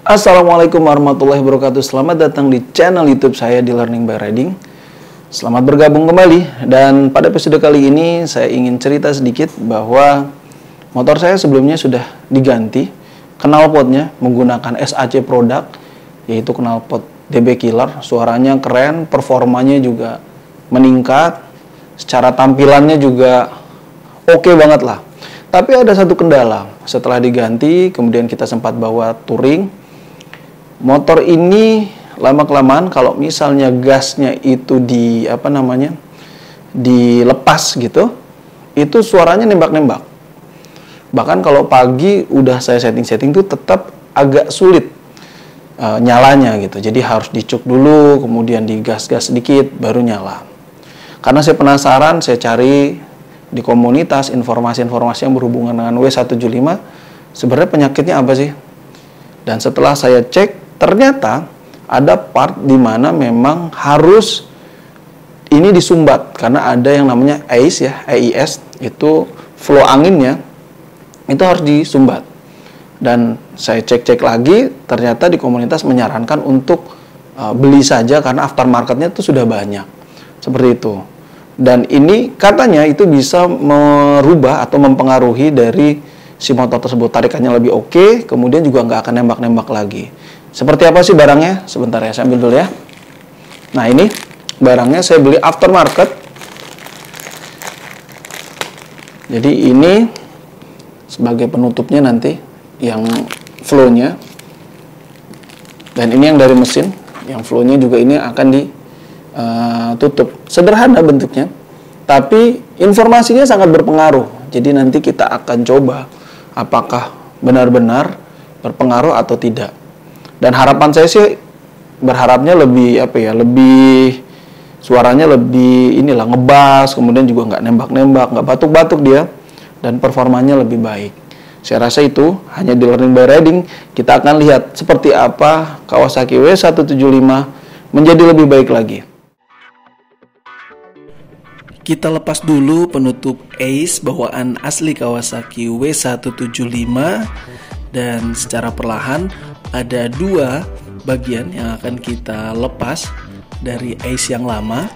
Assalamualaikum warahmatullahi wabarakatuh. Selamat datang di channel YouTube saya di Learning by Riding. Selamat bergabung kembali. Dan pada episode kali ini saya ingin cerita sedikit bahwa motor saya sebelumnya sudah diganti knalpotnya menggunakan SAC produk, yaitu knalpot DB Killer. Suaranya keren, performanya juga meningkat, secara tampilannya juga oke banget lah. Tapi ada satu kendala. Setelah diganti, kemudian kita sempat bawa touring. Motor ini lama-kelamaan kalau misalnya gasnya itu dilepas gitu, itu suaranya nembak-nembak. Bahkan kalau pagi udah saya setting-setting tuh tetap agak sulit nyalanya gitu. Jadi harus dicuk dulu, kemudian digas-gas sedikit baru nyala. Karena saya penasaran, saya cari di komunitas informasi-informasi yang berhubungan dengan W175, sebenarnya penyakitnya apa sih? Dan setelah saya cek, ternyata ada part di mana memang harus ini disumbat, karena ada yang namanya AIS ya, AIS, itu flow anginnya itu harus disumbat. Dan saya cek-cek lagi, ternyata di komunitas menyarankan untuk beli saja karena aftermarketnya itu sudah banyak. Seperti itu. Dan ini katanya itu bisa merubah atau mempengaruhi dari si motor tersebut. Tarikannya lebih oke, kemudian juga nggak akan nembak-nembak lagi. Seperti apa sih barangnya? Sebentar ya, saya ambil dulu ya. Nah ini barangnya saya beli aftermarket. Jadi ini sebagai penutupnya nanti, yang flow-nya. Dan ini yang dari mesin, yang flow-nya juga ini akan tutup. Sederhana bentuknya, tapi informasinya sangat berpengaruh. Jadi nanti kita akan coba apakah benar-benar berpengaruh atau tidak. Dan harapan saya sih berharapnya lebih lebih suaranya lebih ngebas, kemudian juga nggak nembak-nembak, nggak batuk-batuk dia, dan performanya lebih baik. Saya rasa itu hanya di Learning by Riding kita akan lihat seperti apa Kawasaki W175 menjadi lebih baik lagi. Kita lepas dulu penutup AIS bawaan asli Kawasaki W175, dan secara perlahan ada dua bagian yang akan kita lepas dari AIS yang lama.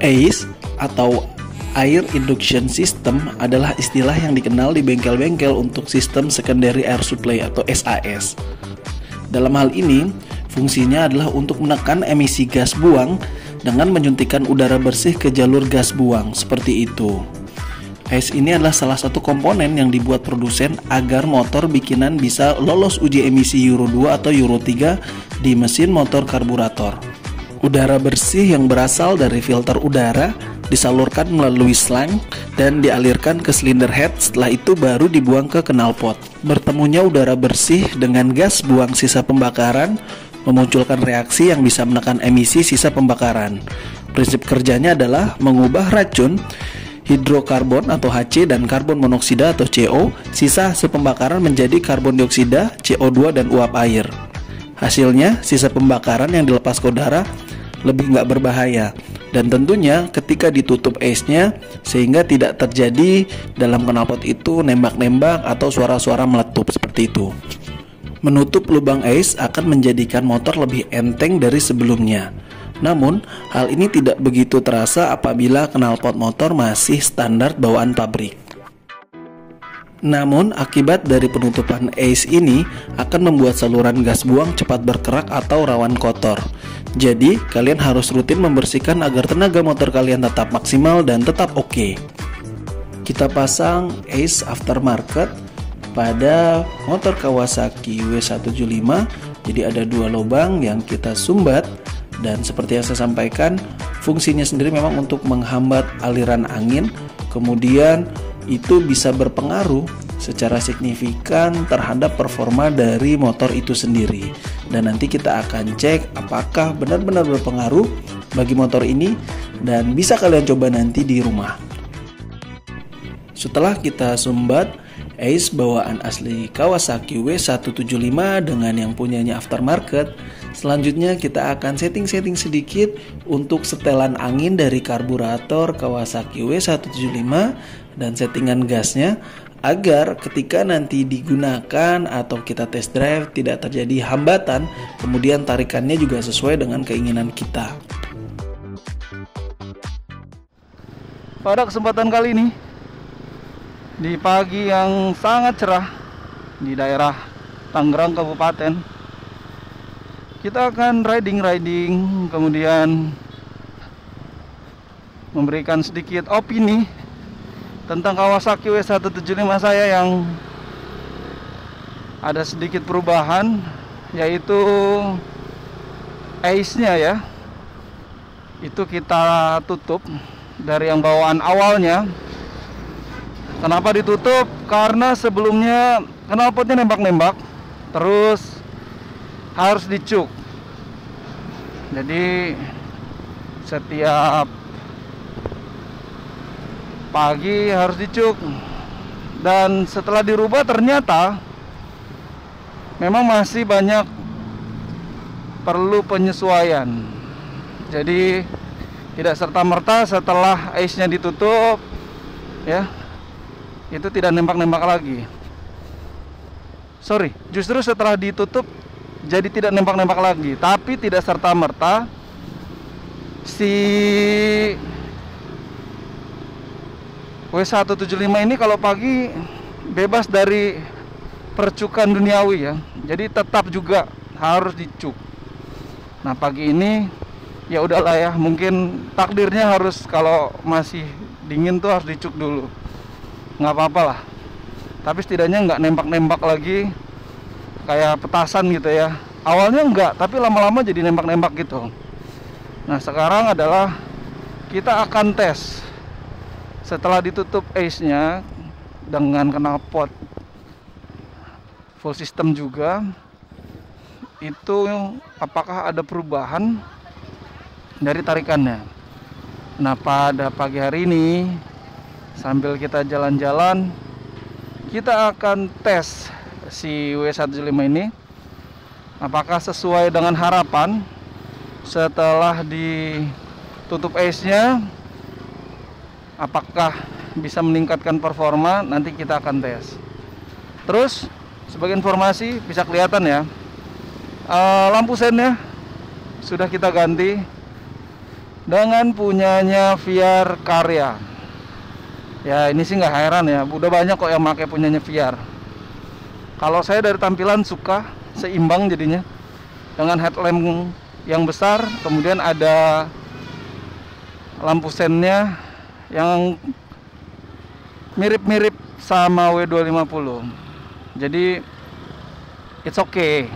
AIS atau Air Induction System adalah istilah yang dikenal di bengkel-bengkel untuk sistem secondary air supply atau SAS. Dalam hal ini, fungsinya adalah untuk menekan emisi gas buang dengan menyuntikkan udara bersih ke jalur gas buang, seperti itu. AIS ini adalah salah satu komponen yang dibuat produsen agar motor bikinan bisa lolos uji emisi Euro 2 atau Euro 3 di mesin motor karburator. Udara bersih yang berasal dari filter udara disalurkan melalui slang dan dialirkan ke silinder head, setelah itu baru dibuang ke knalpot. Bertemunya udara bersih dengan gas buang sisa pembakaran memunculkan reaksi yang bisa menekan emisi sisa pembakaran. Prinsip kerjanya adalah mengubah racun hidrokarbon atau HC dan karbon monoksida atau CO sisa pembakaran menjadi karbon dioksida, CO2 dan uap air. Hasilnya sisa pembakaran yang dilepas ke udara lebih nggak berbahaya, dan tentunya ketika ditutup AIS-nya sehingga tidak terjadi dalam knalpot itu nembak-nembak atau suara-suara meletup seperti itu. Menutup lubang AIS akan menjadikan motor lebih enteng dari sebelumnya. Namun, hal ini tidak begitu terasa apabila knalpot motor masih standar bawaan pabrik. Namun, akibat dari penutupan AIS ini akan membuat saluran gas buang cepat berkerak atau rawan kotor. Jadi, kalian harus rutin membersihkan agar tenaga motor kalian tetap maksimal dan tetap oke. Kita pasang AIS aftermarket pada motor Kawasaki W175. Jadi ada dua lubang yang kita sumbat, dan seperti yang saya sampaikan, fungsinya sendiri memang untuk menghambat aliran angin, kemudian itu bisa berpengaruh secara signifikan terhadap performa dari motor itu sendiri. Dan nanti kita akan cek apakah benar-benar berpengaruh bagi motor ini, dan bisa kalian coba nanti di rumah. Setelah kita sumbat AIS bawaan asli Kawasaki W175 dengan yang punyanya aftermarket, selanjutnya kita akan setting-setting sedikit untuk setelan angin dari karburator Kawasaki W175 dan settingan gasnya agar ketika nanti digunakan atau kita test drive tidak terjadi hambatan, kemudian tarikannya juga sesuai dengan keinginan kita. Pada kesempatan kali ini, di pagi yang sangat cerah di daerah Tangerang Kabupaten, kita akan riding, kemudian memberikan sedikit opini tentang Kawasaki W175 saya yang ada sedikit perubahan, yaitu ace-nya ya. Itu kita tutup dari yang bawaan awalnya. Kenapa ditutup? Karena sebelumnya knalpotnya nembak-nembak, terus harus dicuk. Jadi setiap pagi harus dicuk. Dan setelah dirubah ternyata memang masih banyak perlu penyesuaian. Jadi tidak serta-merta setelah ace-nya ditutup ya, itu tidak nembak-nembak lagi. Justru setelah ditutup jadi tidak nembak-nembak lagi. Tapi tidak serta-merta si W175 ini kalau pagi bebas dari percukan duniawi ya. Jadi tetap juga harus dicuk. Nah, pagi ini ya udahlah ya, mungkin takdirnya harus kalau masih dingin tuh harus dicuk dulu. Nggak apa-apa lah. Tapi setidaknya nggak nembak-nembak lagi kayak petasan gitu ya. Awalnya enggak, tapi lama-lama jadi nembak-nembak gitu. Nah, sekarang adalah kita akan tes setelah ditutup ace-nya dengan knalpot full system juga, itu apakah ada perubahan dari tarikannya. Nah, pada pagi hari ini sambil kita jalan-jalan, kita akan tes si W175 ini apakah sesuai dengan harapan. Setelah ditutup ace-nya, apakah bisa meningkatkan performa, nanti kita akan tes. Terus sebagai informasi bisa kelihatan ya, lampu sennya sudah kita ganti dengan punyanya VR Karya. Ya ini sih nggak heran ya, udah banyak kok yang pakai punyanya VR. Kalau saya dari tampilan suka, seimbang jadinya, dengan headlamp yang besar, kemudian ada lampu sennya yang mirip-mirip sama W250. Jadi it's okay.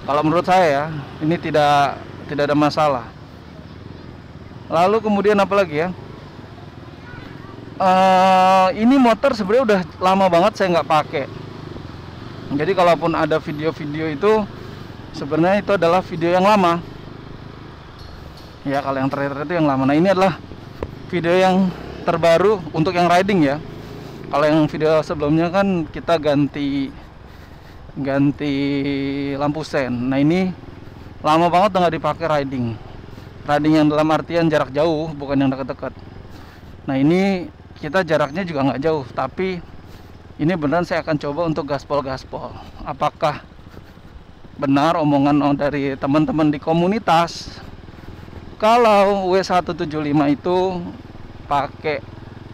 Kalau menurut saya ya, ini tidak ada masalah. Lalu kemudian apa lagi ya? Ini motor sebenarnya udah lama banget saya nggak pakai. Jadi kalaupun ada video-video itu sebenarnya itu adalah video yang lama. Ya, kalau yang terakhir itu yang lama. Nah, ini adalah video yang terbaru untuk yang riding ya. Kalau yang video sebelumnya kan kita ganti lampu sen. Nah, ini lama banget udah nggak dipakai riding. Riding yang dalam artian jarak jauh, bukan yang dekat-dekat. Nah, ini kita jaraknya juga nggak jauh, tapi ini beneran saya akan coba untuk gaspol. Apakah benar omongan dari teman-teman di komunitas kalau W175 itu pakai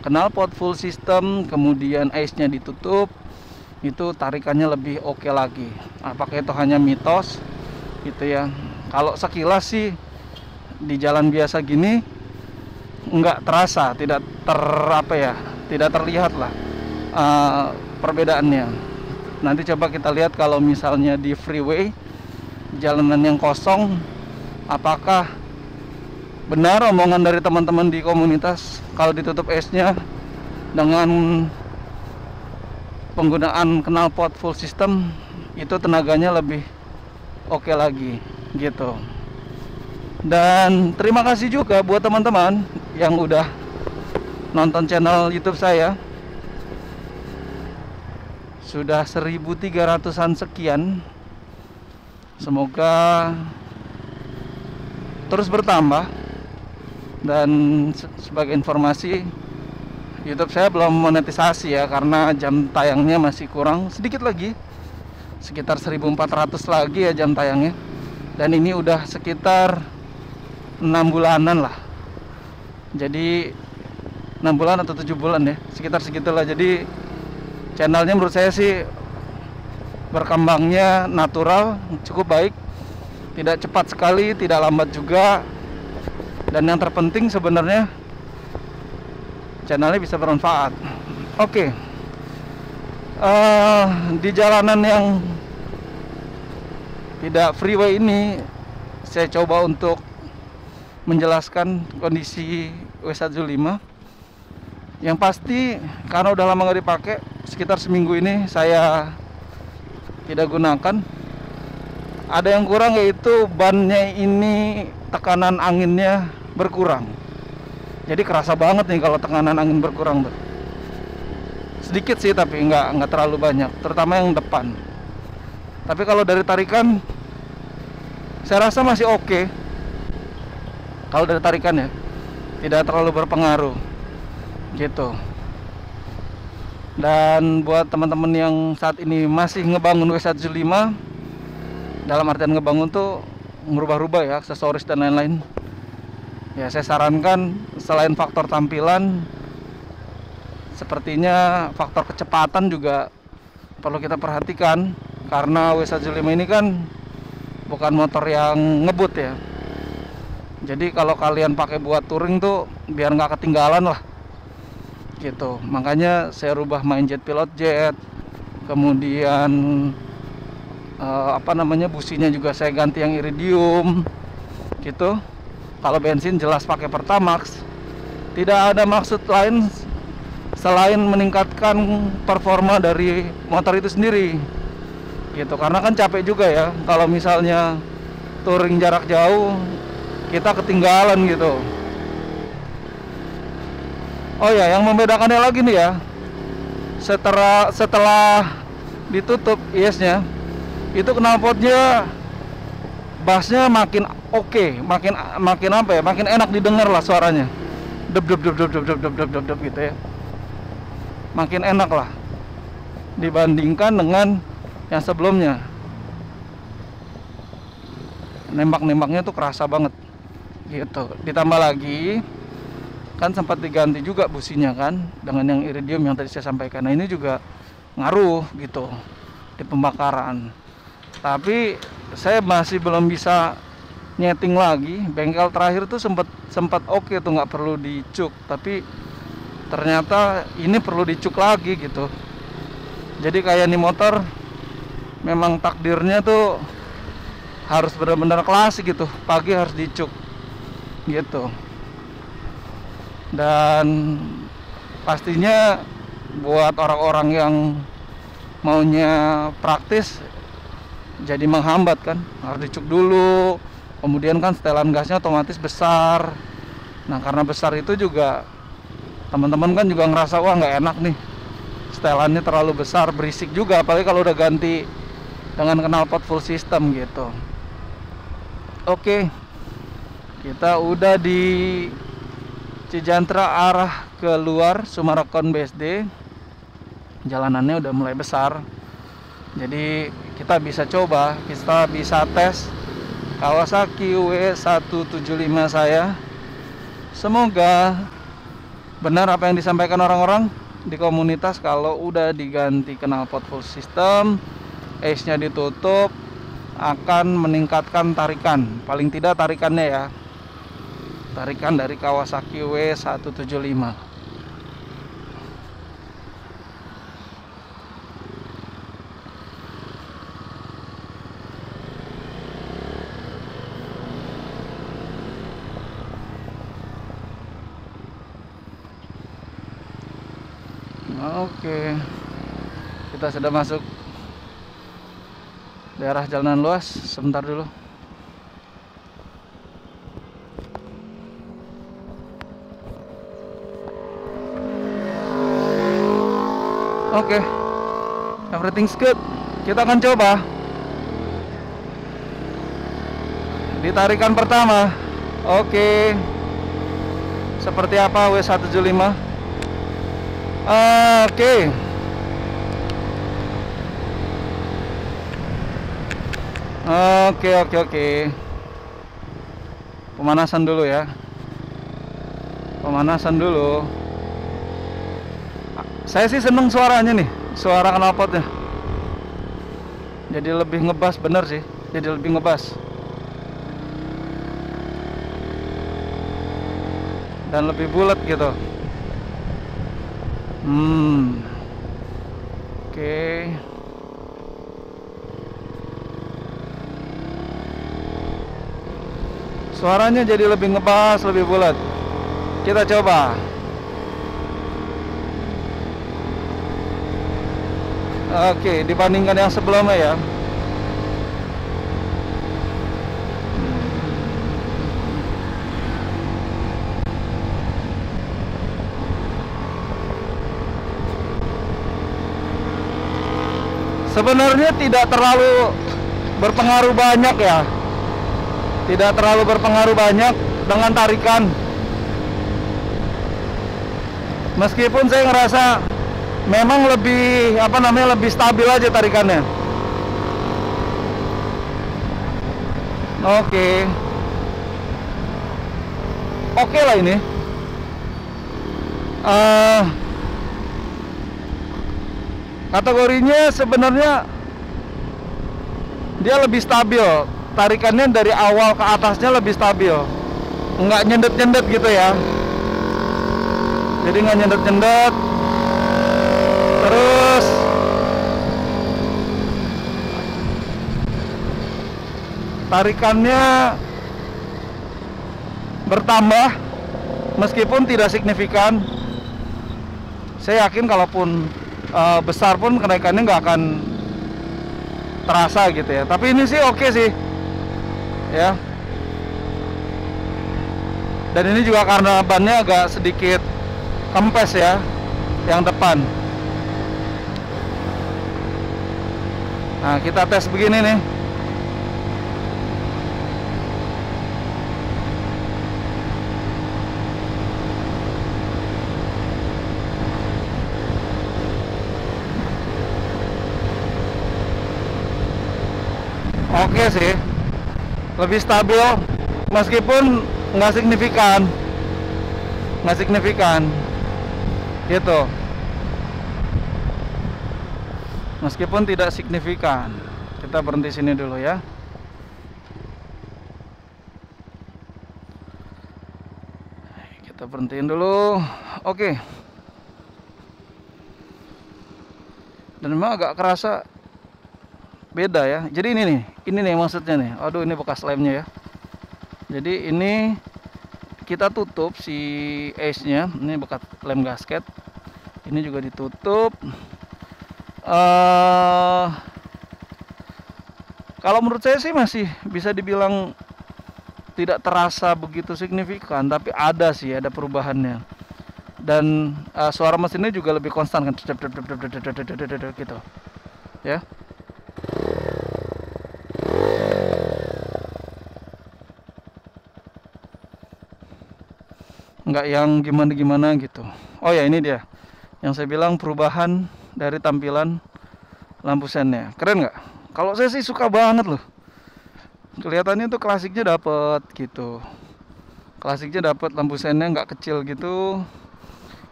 knalpot full system, kemudian ace-nya ditutup, itu tarikannya lebih oke lagi. Apakah itu hanya mitos gitu ya? Kalau sekilas sih di jalan biasa gini nggak terasa, tidak terlihat lah perbedaannya. Nanti coba kita lihat kalau misalnya di freeway, jalanan yang kosong, apakah benar omongan dari teman-teman di komunitas kalau ditutup ace-nya dengan penggunaan knalpot full system itu tenaganya lebih oke lagi gitu. Dan terima kasih juga buat teman-teman yang udah nonton channel YouTube saya. Sudah 1.300-an sekian. Semoga terus bertambah. Dan sebagai informasi, YouTube saya belum monetisasi ya, karena jam tayangnya masih kurang sedikit lagi, sekitar 1400 lagi ya jam tayangnya. Dan ini udah sekitar 6 bulanan lah. Jadi 6 bulan atau 7 bulan ya, sekitar segitulah. Jadi channelnya menurut saya sih berkembangnya natural, cukup baik, tidak cepat sekali, tidak lambat juga. Dan yang terpenting sebenarnya channelnya bisa bermanfaat. Oke. Di jalanan yang tidak freeway ini, saya coba untuk menjelaskan kondisi W115. Yang pasti karena udah lama nggak dipakai, sekitar seminggu ini saya tidak gunakan. Ada yang kurang, yaitu bannya ini tekanan anginnya berkurang. Jadi kerasa banget nih kalau tekanan angin berkurang tuh. Sedikit sih, tapi nggak terlalu banyak, terutama yang depan. Tapi kalau dari tarikan saya rasa masih oke. Kalau dari tarikan ya, tidak terlalu berpengaruh gitu. Dan buat teman-teman yang saat ini masih ngebangun W115, dalam artian ngebangun tuh ngerubah-rubah ya aksesoris dan lain-lain, ya saya sarankan selain faktor tampilan, sepertinya faktor kecepatan juga perlu kita perhatikan. Karena W115 ini kan bukan motor yang ngebut ya. Jadi kalau kalian pakai buat touring tuh biar nggak ketinggalan lah gitu. Makanya saya rubah main jet pilot jet, kemudian businya juga saya ganti yang iridium gitu. Kalau bensin jelas pakai Pertamax. Tidak ada maksud lain selain meningkatkan performa dari motor itu sendiri gitu. Karena kan capek juga ya kalau misalnya touring jarak jauh kita ketinggalan gitu. Oh ya, yang membedakannya lagi nih ya, setelah ditutup IS-nya, itu knalpotnya bassnya makin oke, makin apa ya, makin enak didengar lah suaranya, dep dep dep dep dep dep dep dep dep gitu ya, makin enak lah dibandingkan dengan yang sebelumnya. Nembak-nembaknya tuh kerasa banget gitu. Ditambah lagi kan sempat diganti juga businya kan dengan yang iridium yang tadi saya sampaikan. Nah ini juga ngaruh gitu di pembakaran. Tapi saya masih belum bisa nyeting lagi. Bengkel terakhir tuh sempat oke tuh, nggak perlu dicuk. Tapi ternyata ini perlu dicuk lagi gitu. Jadi kayak nih motor memang takdirnya tuh harus benar-benar klasik gitu. Pagi harus dicuk gitu. Dan pastinya buat orang-orang yang maunya praktis jadi menghambat kan, harus dicuk dulu. Kemudian kan setelan gasnya otomatis besar. Nah karena besar itu juga teman-teman kan juga ngerasa wah nggak enak nih, setelannya terlalu besar, berisik juga, apalagi kalau udah ganti dengan knalpot full system gitu. Oke, kita udah di Cijantra arah keluar Summarecon BSD. Jalanannya udah mulai besar, jadi kita bisa coba, kita bisa tes Kawasaki W175 saya. Semoga benar apa yang disampaikan orang-orang di komunitas, kalau udah diganti knalpot full system, ace-nya ditutup, akan meningkatkan tarikan, paling tidak tarikannya ya, tarikan dari Kawasaki W175. Oke, kita sudah masuk daerah jalanan luas. Sebentar dulu. Oke, everything's good. Kita akan coba di tarikan pertama. Oke, seperti apa W175? Oke. Oke. Pemanasan dulu ya. Pemanasan dulu. Saya sih seneng suaranya nih, suara knalpotnya. Jadi lebih ngebas, bener sih. Jadi lebih ngebas. Dan lebih bulat gitu. Oke. Suaranya jadi lebih ngebas, lebih bulat. Kita coba. Oke, dibandingkan yang sebelumnya ya. Sebenarnya tidak terlalu berpengaruh banyak ya. Tidak terlalu berpengaruh banyak dengan tarikan. Meskipun saya ngerasa memang lebih lebih stabil aja tarikannya. Oke lah ini. Kategorinya sebenarnya dia lebih stabil. Tarikannya dari awal ke atasnya lebih stabil. Nggak nyendet-nyendet gitu ya. Jadi nggak nyendet-nyendet. Terus tarikannya bertambah meskipun tidak signifikan. Saya yakin kalaupun besar pun kenaikannya nggak akan terasa gitu ya. Tapi ini sih oke sih ya. Dan ini juga karena bannya agak sedikit kempes ya, yang depan. Nah, kita tes begini nih. Oke sih, lebih stabil meskipun nggak signifikan, gitu. Meskipun tidak signifikan. Kita berhenti sini dulu ya. Kita berhentiin dulu. Oke. Dan memang agak kerasa beda ya. Jadi ini nih maksudnya nih. Aduh, ini bekas lemnya ya. Jadi ini kita tutup si ace-nya. Ini bekas lem gasket. Ini juga ditutup. Kalau menurut saya sih masih bisa dibilang tidak terasa begitu signifikan, tapi ada sih, ada perubahannya. Dan suara mesinnya juga lebih konstan kan, gitu ya. Nggak yang gimana-gimana gitu. Oh ya, ini dia yang saya bilang perubahan dari tampilan lampu sennya. Keren nggak? Kalau saya sih suka banget loh. Kelihatannya tuh klasiknya dapet gitu. Klasiknya dapet, lampu sennya nggak kecil gitu.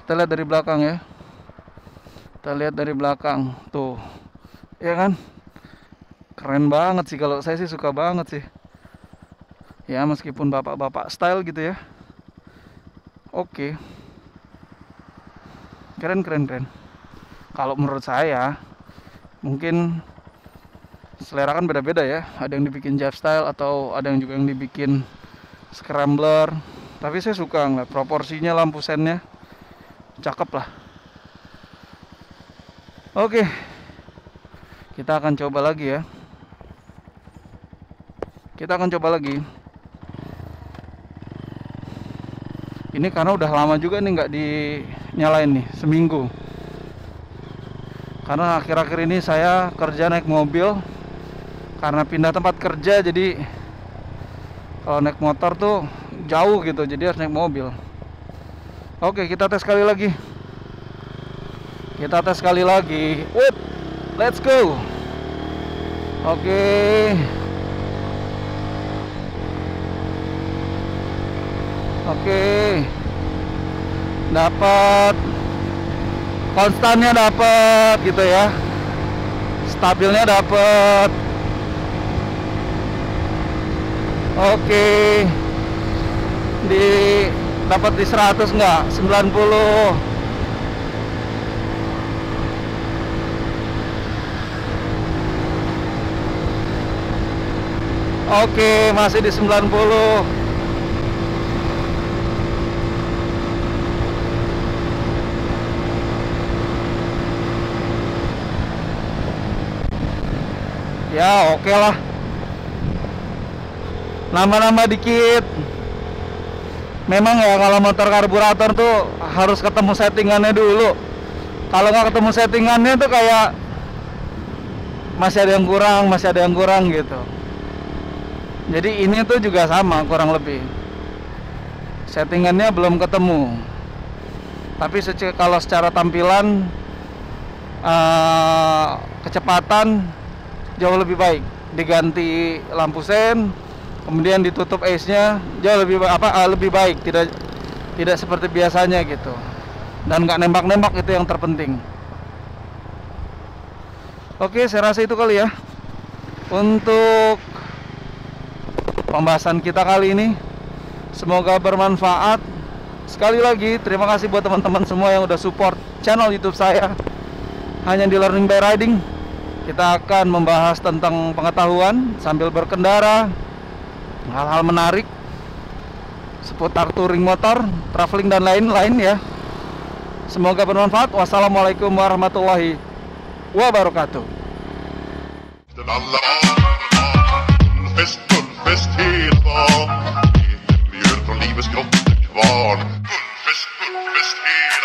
Kita lihat dari belakang ya. Kita lihat dari belakang tuh, ya kan? Keren banget sih, kalau saya sih suka banget sih. Ya meskipun bapak-bapak style gitu ya. Oke. Keren. Kalau menurut saya, mungkin selera kan beda-beda ya. Ada yang dibikin Jeff style atau ada yang juga yang dibikin scrambler. Tapi saya suka ngeliat proporsinya lampu sennya, cakep lah. Oke, kita akan coba lagi ya. Ini karena udah lama juga nih nggak dinyalain nih, seminggu. Karena akhir-akhir ini saya kerja naik mobil. Karena pindah tempat kerja, jadi kalau naik motor tuh jauh gitu, jadi harus naik mobil. Oke, kita tes sekali lagi. Kita tes sekali lagi. Wait, let's go. Oke. Dapat. Konstannya dapat gitu ya. Stabilnya dapat. Oke. Dapat di 100 enggak? 90. Oke, masih di 90. Ya, oke lah. Nambah-nambah dikit. Memang ya kalau motor karburator tuh harus ketemu settingannya dulu. Kalau nggak ketemu settingannya tuh kayak masih ada yang kurang gitu. Jadi ini tuh juga sama kurang lebih. Settingannya belum ketemu. Tapi kalau secara tampilan kecepatan jauh lebih baik. Diganti lampu sen, kemudian ditutup ace-nya jauh lebih baik, tidak seperti biasanya gitu. Dan nggak nembak-nembak, itu yang terpenting. Oke, saya rasa itu kali ya untuk pembahasan kita kali ini. Semoga bermanfaat. Sekali lagi terima kasih buat teman-teman semua yang udah support channel YouTube saya Hanya di Learning by Riding. Kita akan membahas tentang pengetahuan sambil berkendara, hal-hal menarik seputar touring motor, traveling dan lain-lain ya. Semoga bermanfaat. Wassalamualaikum warahmatullahi wabarakatuh. Gullfest hela dagen, mjöl från livets grottekvarn. Gullfest hela